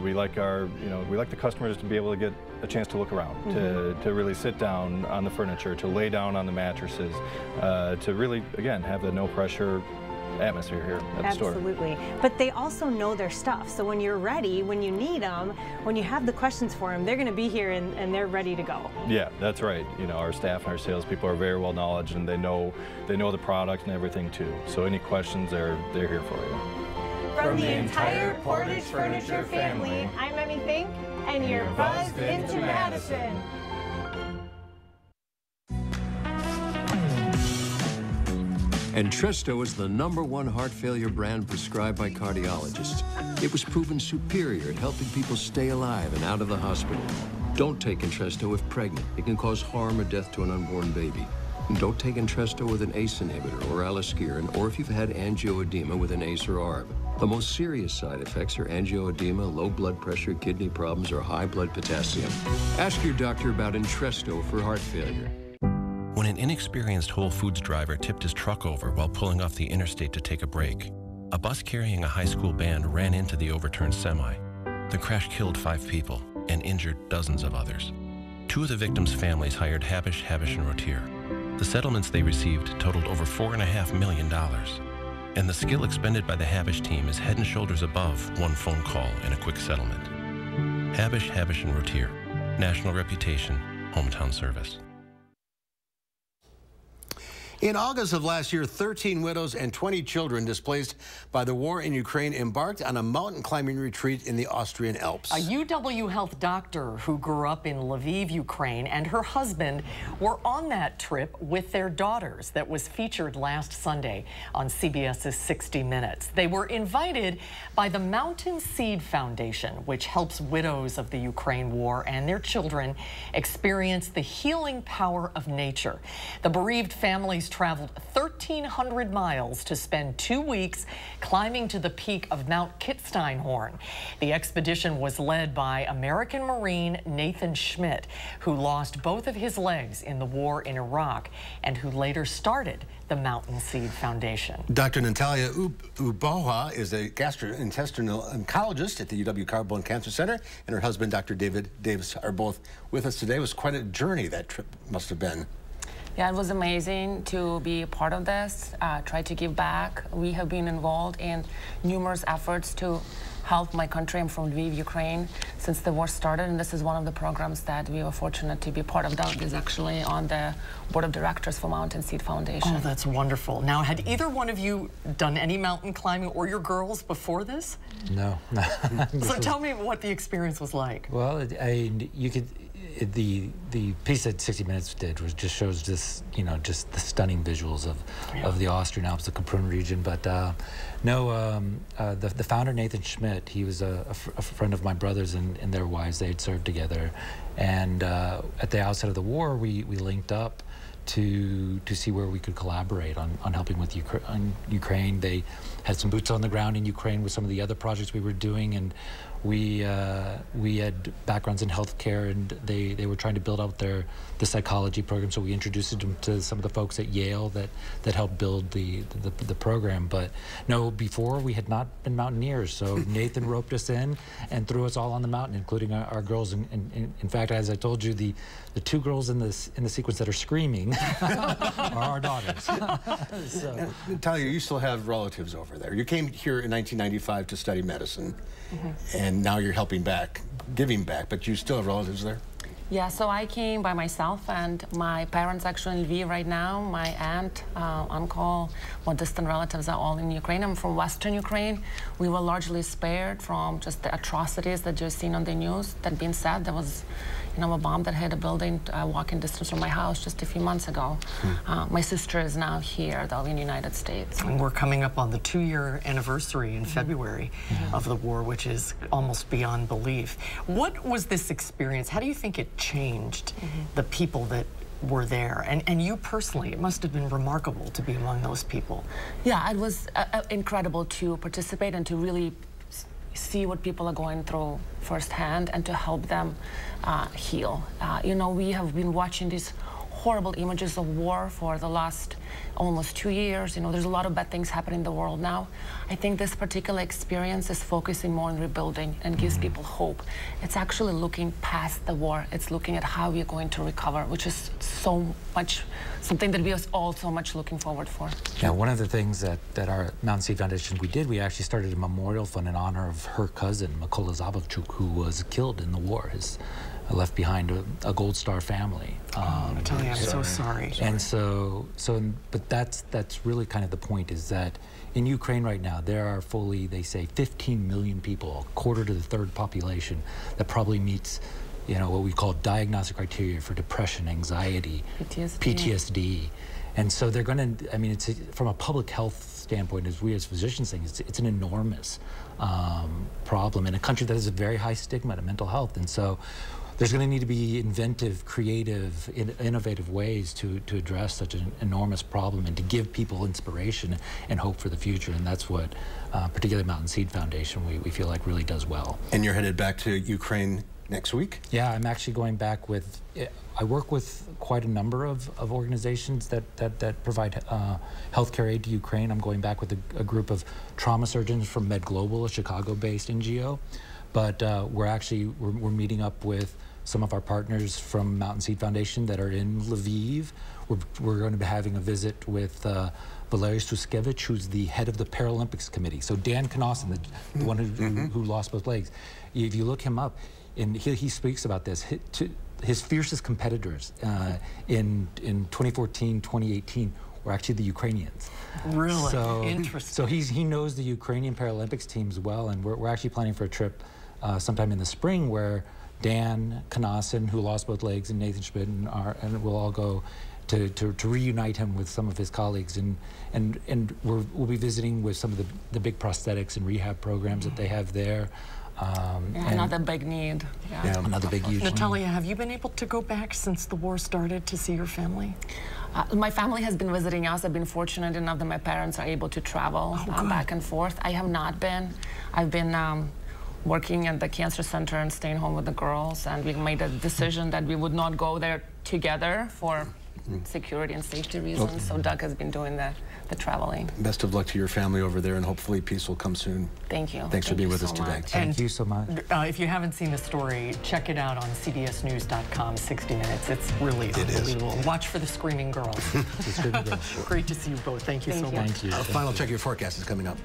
We like the customers to be able to get a chance to look around, to really sit down on the furniture, to lay down on the mattresses, to really, again, have the no pressure atmosphere here at the store. Absolutely. But they also know their stuff. So when you're ready, when you need them, when you have the questions for them, they're going to be here and they're ready to go. Yeah, that's right. You know, our staff and our salespeople are very well knowledgeable and they know the product and everything too. So any questions, they're here for you. From the entire Portage Furniture family, I'm Emmy Fink, and you're buzzed into Madison. Entresto is the #1 heart failure brand prescribed by cardiologists. It was proven superior at helping people stay alive and out of the hospital. Don't take Entresto if pregnant. It can cause harm or death to an unborn baby. And don't take Entresto with an ACE inhibitor or aliskiren, or if you've had angioedema with an ACE or ARB. The most serious side effects are angioedema, low blood pressure, kidney problems, or high blood potassium. Ask your doctor about Entresto for heart failure. When an inexperienced Whole Foods driver tipped his truck over while pulling off the interstate to take a break, a bus carrying a high school band ran into the overturned semi. The crash killed 5 people and injured dozens of others. 2 of the victims' families hired Habish, & Rotier. The settlements they received totaled over $4.5 million. And the skill expended by the Habish team is head and shoulders above one phone call and a quick settlement. Habish, & Rotier. National reputation, hometown service. In August of last year, 13 widows and 20 children displaced by the war in Ukraine embarked on a mountain climbing retreat in the Austrian Alps. A UW Health doctor who grew up in Lviv, Ukraine, and her husband were on that trip with their daughters that was featured last Sunday on CBS's 60 Minutes. They were invited by the Mountain Seed Foundation, which helps widows of the Ukraine war and their children experience the healing power of nature. The bereaved families traveled 1,300 miles to spend 2 weeks climbing to the peak of Mount Kitzsteinhorn. The expedition was led by American Marine Nathan Schmidt, who lost both of his legs in the war in Iraq and who later started the Mountain Seed Foundation. Dr. Natalia Uboha is a gastrointestinal oncologist at the UW Carbone Cancer Center, and her husband, Dr. David Davis, are both with us today. It was quite a journey that trip must have been. Yeah, it was amazing to be a part of this, try to give back. We have been involved in numerous efforts to help my country. I'm from Lviv, Ukraine, since the war started, and this is one of the programs that we were fortunate to be part of. That is actually on the board of directors for Mountain Seed Foundation. Oh, that's wonderful. Now, had either one of you done any mountain climbing, or your girls, before this? No. So tell me what the experience was like. Well, you could... The piece that 60 Minutes did was just shows this, you know, just the stunning visuals of the Austrian Alps, the Kaprun region. But the founder, Nathan Schmidt, he was a friend of my brothers and their wives. They had served together, and at the outset of the war, we linked up to see where we could collaborate on helping with Ukraine. They had some boots on the ground in Ukraine with some of the other projects we were doing, and we had backgrounds in healthcare, and they were trying to build out the psychology program, so we introduced them to some of the folks at Yale that helped build the program. But no, before we had not been mountaineers, so Nathan roped us in and threw us all on the mountain, including our girls. And in fact, as I told you, the two girls in the sequence that are screaming are our daughters. So. Natalia, you still have relatives over there. You came here in 1995 to study medicine, and now you're helping back, giving back, but you still have relatives there? Yeah, so I came by myself, and my parents actually in Lviv right now. My aunt, uncle, more distant relatives are all in Ukraine. I'm from Western Ukraine. We were largely spared from just the atrocities that you've seen on the news. That being said, there was, you know, a bomb that hit a building walking distance from my house just a few months ago. My sister is now here, though, in the United States. And we're coming up on the 2-year anniversary in February of the war, which is almost beyond belief. What was this experience? How do you think it changed the people that were there? And you personally, it must have been remarkable to be among those people. Yeah, it was incredible to participate and to really see what people are going through firsthand and to help them heal. You know, we have been watching these horrible images of war for the last almost 2 years. You know, there's a lot of bad things happening in the world now. I think this particular experience is focusing more on rebuilding and gives people hope. It's actually looking past the war. It's looking at how we're going to recover, which is so much something that we are all so much looking forward for. Yeah, one of the things that our Mountain Seed Foundation we actually started a memorial fund in honor of her cousin, Mykola Zabavchuk, who was killed in the war. Left behind a Gold Star family. Natalia, I'm so sorry. And but that's really kind of the point, is that in Ukraine right now, there are fully, they say, 15 million people, a quarter to the third population, that probably meets, you know, what we call diagnostic criteria for depression, anxiety, PTSD. And so they're going to, I mean, it's from a public health standpoint, as we as physicians think, it's an enormous problem in a country that has a very high stigma to mental health. And so there's going to need to be inventive, creative, innovative ways to address such an enormous problem and to give people inspiration and hope for the future. And that's what, particularly Mountain Seed Foundation, we feel like really does well. And you're headed back to Ukraine next week? Yeah, I'm actually going back with, I work with quite a number of organizations that provide healthcare aid to Ukraine. I'm going back with a group of trauma surgeons from Med Global, a Chicago-based NGO. But we're meeting up with some of our partners from Mountain Seed Foundation that are in Lviv. We're going to be having a visit with Valery Suskevich, who's the head of the Paralympics Committee. So Dan Knosson, the one who lost both legs, if you look him up, and he speaks about this, his fiercest competitors in 2014, 2018 were actually the Ukrainians. Really? So, interesting. So he knows the Ukrainian Paralympics teams well, and we're actually planning for a trip sometime in the spring where Dan Kanasin, who lost both legs, and Nathan Schmidt, and we'll all go to reunite him with some of his colleagues, and we'll be visiting with some of the big prosthetics and rehab programs that they have there. Another big need. Yeah, another big huge Natalia, have you been able to go back since the war started to see your family? My family has been visiting us. I've been fortunate enough that my parents are able to travel back and forth. I have not been. I've been working at the cancer center and staying home with the girls, and we made a decision that we would not go there together for security and safety reasons. So Doug has been doing the traveling. Best of luck to your family over there, and hopefully peace will come soon. Thank you. Thanks for being with us today. Thank you so much. If you haven't seen the story, check it out on cbsnews.com, 60 Minutes. It's really unbelievable. Watch for the screaming girls. The screaming girls. Great to see you both. Thank you so much. Thank you. Our final check of your forecast is coming up.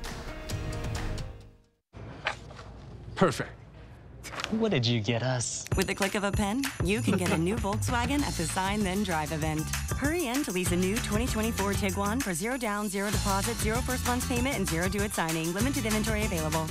Perfect. What did you get us? With the click of a pen, you can get a new Volkswagen at the Sign Then Drive event. Hurry in to lease a new 2024 Tiguan for 0 down, 0 deposit, 0 first month's payment, and 0 due at signing. Limited inventory available.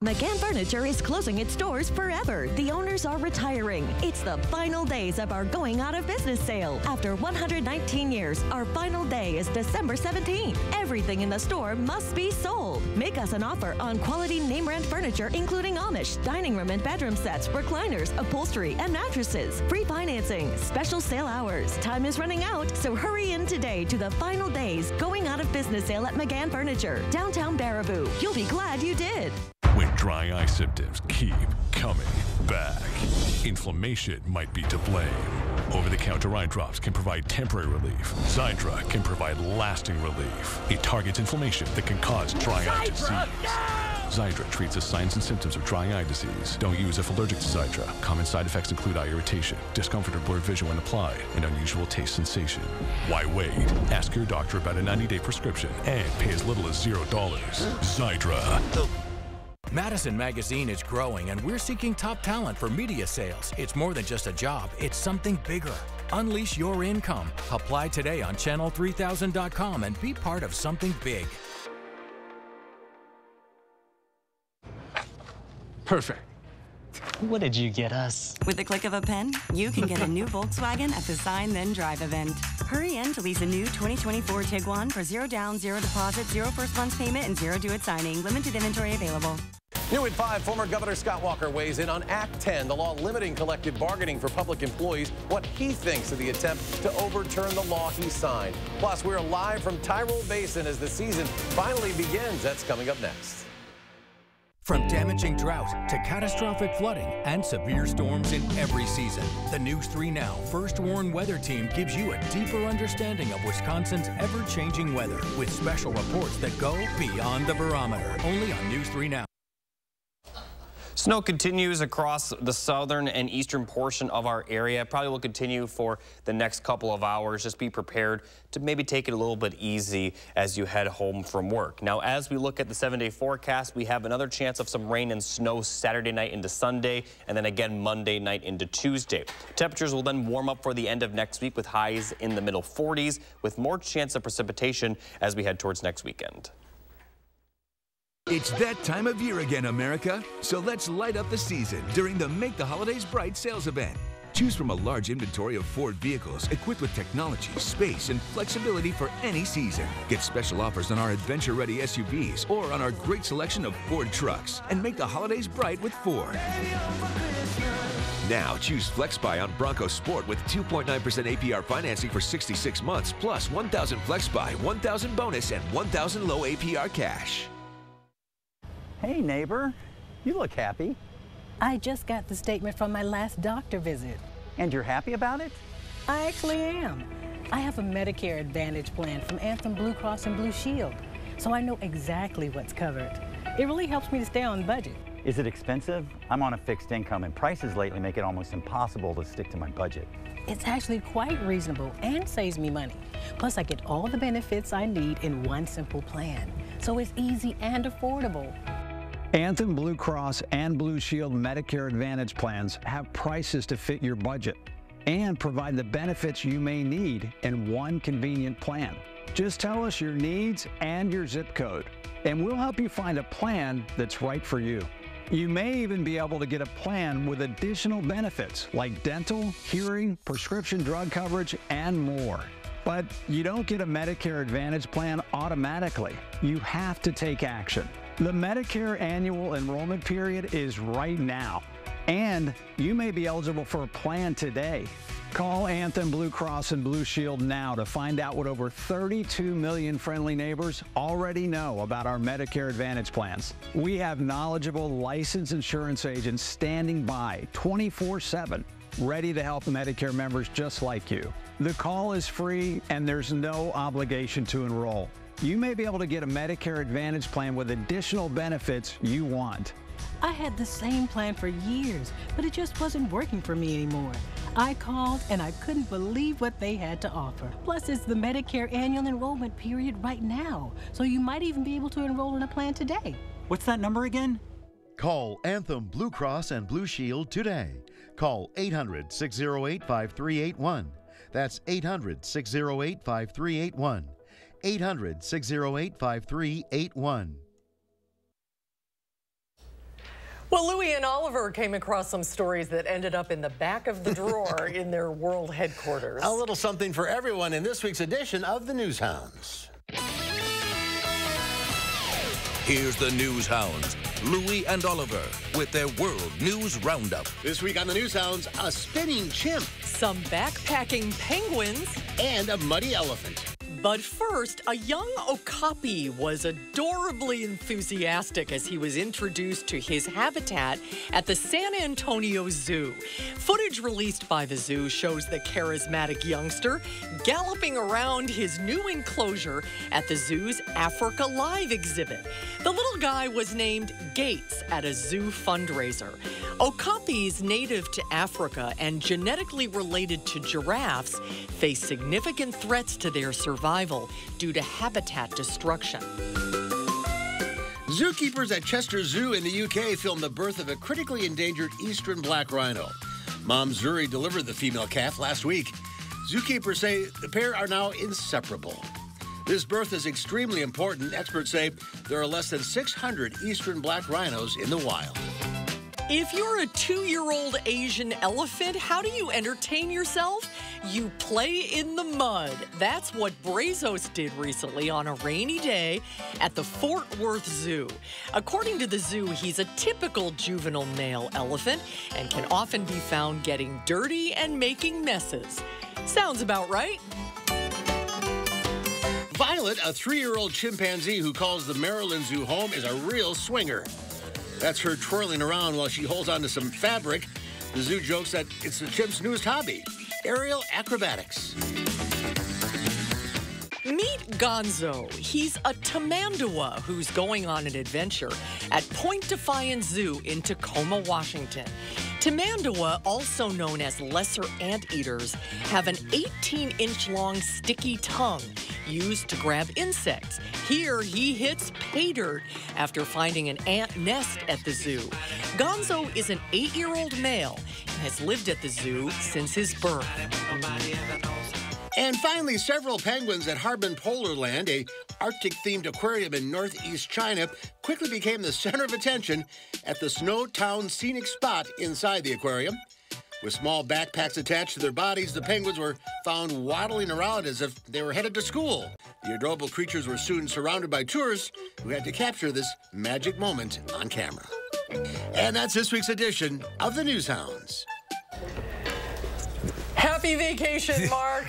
McGann Furniture is closing its doors forever. The owners are retiring. It's the final days of our going out of business sale. After 119 years, our final day is December 17th. Everything in the store must be sold. Make us an offer on quality name brand furniture, including Amish, dining room and bedroom sets, recliners, upholstery, and mattresses. Free financing, special sale hours. Time is running out, so hurry in today to the final days going out of business sale at McGann Furniture, downtown Baraboo. You'll be glad you did. When dry eye symptoms keep coming back, inflammation might be to blame. Over-the-counter eye drops can provide temporary relief. Xiidra can provide lasting relief. It targets inflammation that can cause dry eye disease. Xiidra treats the signs and symptoms of dry eye disease. Don't use if allergic to Xiidra. Common side effects include eye irritation, discomfort or blurred vision when applied, and unusual taste sensation. Why wait? Ask your doctor about a 90-day prescription and pay as little as $0. Xiidra. Madison Magazine is growing, and we're seeking top talent for media sales. It's more than just a job, it's something bigger. Unleash your income. Apply today on channel3000.com and be part of something big. Perfect. What did you get us? With the click of a pen, you can get a new Volkswagen at the Sign Then Drive event. Hurry in to lease a new 2024 Tiguan for 0 down, 0 deposit, 0 first month's payment, and 0 due at signing. Limited inventory available. New at 5, former Governor Scott Walker weighs in on Act 10, the law limiting collective bargaining for public employees, what he thinks of the attempt to overturn the law he signed. Plus, we're live from Tyrol Basin as the season finally begins. That's coming up next. From damaging drought to catastrophic flooding and severe storms in every season, the News 3 Now First Warn Weather Team gives you a deeper understanding of Wisconsin's ever-changing weather with special reports that go beyond the barometer. Only on News 3 Now. Snow continues across the southern and eastern portion of our area. Probably will continue for the next couple of hours. Just be prepared to maybe take it a little bit easy as you head home from work. Now, as we look at the 7-day forecast, we have another chance of some rain and snow Saturday night into Sunday, and then again Monday night into Tuesday. Temperatures will then warm up for the end of next week with highs in the middle 40s, with more chance of precipitation as we head towards next weekend. It's that time of year again, America. So let's light up the season during the Make the Holidays Bright sales event. Choose from a large inventory of Ford vehicles equipped with technology, space, and flexibility for any season. Get special offers on our adventure-ready SUVs or on our great selection of Ford trucks. And make the holidays bright with Ford. Now, choose FlexBuy on Bronco Sport with 2.9% APR financing for 66 months, plus $1,000 FlexBuy, $1,000 bonus, and $1,000 low APR cash. Hey, neighbor. You look happy. I just got the statement from my last doctor visit. And you're happy about it? I actually am. I have a Medicare Advantage plan from Anthem Blue Cross and Blue Shield, so I know exactly what's covered. It really helps me to stay on budget. Is it expensive? I'm on a fixed income, and prices lately make it almost impossible to stick to my budget. It's actually quite reasonable and saves me money. Plus, I get all the benefits I need in one simple plan, so it's easy and affordable. Anthem Blue Cross and Blue Shield Medicare Advantage plans have prices to fit your budget. and provide the benefits you may need in one convenient plan. Just tell us your needs and your zip code, and we'll help you find a plan that's right for you. You may even be able to get a plan with additional benefits like dental, hearing, prescription drug coverage, and more. But you don't get a Medicare Advantage plan automatically. You have to take action. The Medicare annual enrollment period is right now, and you may be eligible for a plan today. Call Anthem Blue Cross and Blue Shield now to find out what over 32 million friendly neighbors already know about our Medicare Advantage plans. We have knowledgeable licensed insurance agents standing by 24/7, ready to help Medicare members just like you. The call is free and there's no obligation to enroll. You may be able to get a Medicare Advantage plan with additional benefits you want. I had the same plan for years, but it just wasn't working for me anymore. I called and I couldn't believe what they had to offer. Plus, it's the Medicare annual enrollment period right now, so you might even be able to enroll in a plan today. What's that number again? Call Anthem Blue Cross and Blue Shield today. Call 800-608-5381. That's 800-608-5381. 800-608-5381. Well, Louie and Oliver came across some stories that ended up in the back of the drawer in their world headquarters. A little something for everyone in this week's edition of the News Hounds. Here's the News Hounds, Louie and Oliver, with their World News Roundup. This week on the News Hounds, a spinning chimp, some backpacking penguins, and a muddy elephant. But first, a young okapi was adorably enthusiastic as he was introduced to his habitat at the San Antonio Zoo. Footage released by the zoo shows the charismatic youngster galloping around his new enclosure at the zoo's Africa Live exhibit. The little guy was named Gates at a zoo fundraiser. Okapis native to Africa and genetically related to giraffes face significant threats to their survival due to habitat destruction. Zookeepers at Chester Zoo in the UK filmed the birth of a critically endangered eastern black rhino. Mom Zuri delivered the female calf last week. Zookeepers say the pair are now inseparable. This birth is extremely important. Experts say there are less than 600 eastern black rhinos in the wild. If you're a 2-year-old Asian elephant, how do you entertain yourself? You play in the mud. That's what Brazos did recently on a rainy day at the Fort Worth Zoo. According to the zoo, he's a typical juvenile male elephant and can often be found getting dirty and making messes. Sounds about right. Violet, a 3-year-old chimpanzee who calls the Maryland Zoo home, is a real swinger. That's her twirling around while she holds onto some fabric. The zoo jokes that it's the chimp's newest hobby, aerial acrobatics. Meet Gonzo. He's a tamandawa who's going on an adventure at Point Defiance Zoo in Tacoma, Washington. Tamandawa, also known as lesser anteaters, have an 18-inch-long sticky tongue used to grab insects. Here, he hits pay dirt after finding an ant nest at the zoo. Gonzo is an 8-year-old male and has lived at the zoo since his birth. And finally, several penguins at Harbin Polar Land, a Arctic-themed aquarium in northeast China, quickly became the center of attention at the Snow Town scenic spot inside the aquarium. With small backpacks attached to their bodies, the penguins were found waddling around as if they were headed to school. The adorable creatures were soon surrounded by tourists who had to capture this magic moment on camera. And that's this week's edition of the News Hounds. Happy vacation, Mark.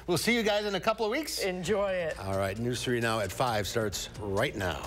We'll see you guys in a couple of weeks. Enjoy it. All right, News 3 Now at 5 starts right now.